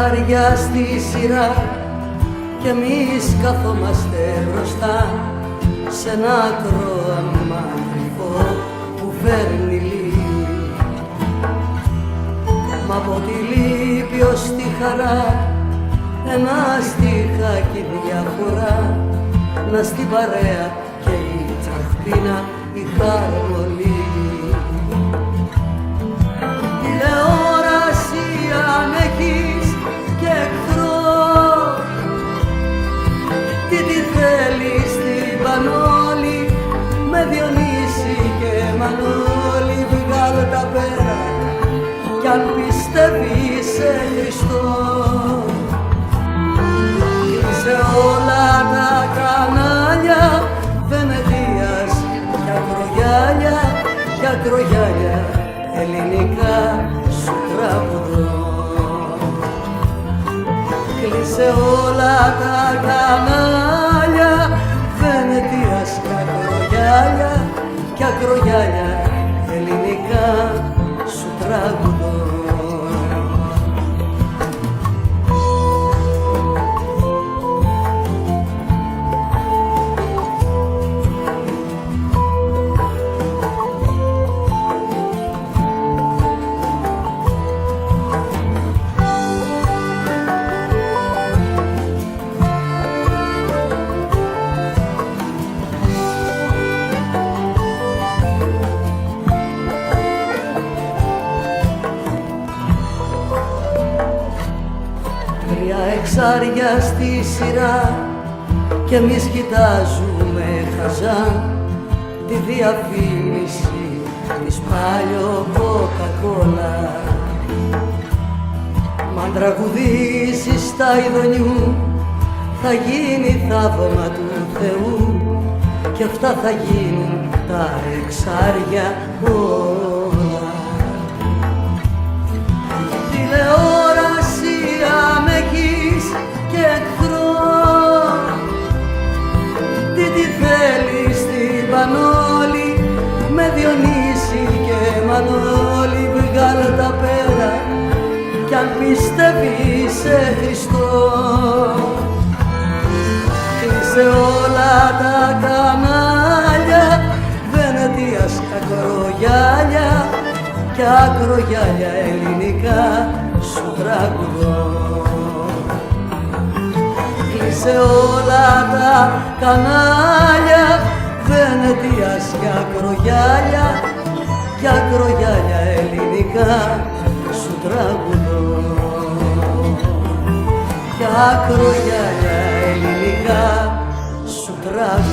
εξάρια στη σειρά κι εμείς καθόμαστε μπροστά σ' ένα ακρόαμα κρυφό που φέρνει λύπη. Μα από τη λύπη ως τη χαρά ένα στιχάκι διαφορά να στην παρέα και η τσαχπίνα η χαρμολή. Τηλεόραση αν έχεις και εχθρό, τι θέλεις στην Πανόλη με Διονύση και Μανώλη. Βγάλε τα πέρα κι αν πιστεύεις σε Χριστό, σε όλα τα κανάλια Βενετίας κι ακρογιάλια κι ακρογιάλια ελληνικά σου τραγουδώ. Κλείσε όλα τα κανάλια Βενετίας κι ακρογιάλια κι ακρογιάλια ελληνικά σου τραγουδώ. Εξάρια στη σειρά κι εμείς κοιτάζουμε χαζά τη διαφήμιση της Πάλιο Κοκακόλα. Μ' αν τραγουδήσεις τα ειδονιού θα γίνει θαύμα του Θεού κι αυτά θα γίνουν τα εξάρια όλα. Τηλεόραση αν έχεις και εχθρό, τι θέλεις στην Πανόλη με Διονύση και Μανώλη. Βγάλε τα πέρα κι αν πιστεύεις σε Χριστό, κλείσε όλα τα κανάλια Βενετίας κι ακρογιάλια κι ακρογιάλια ελληνικά σου τραγουδώ. Κλείσε όλα τα κανάλια Βενετίας κι ακρογιάλια κι ακρογιάλια ελληνικά σου τραγουδώ. Κι ακρογιάλια ελληνικά σου τραγουδώ.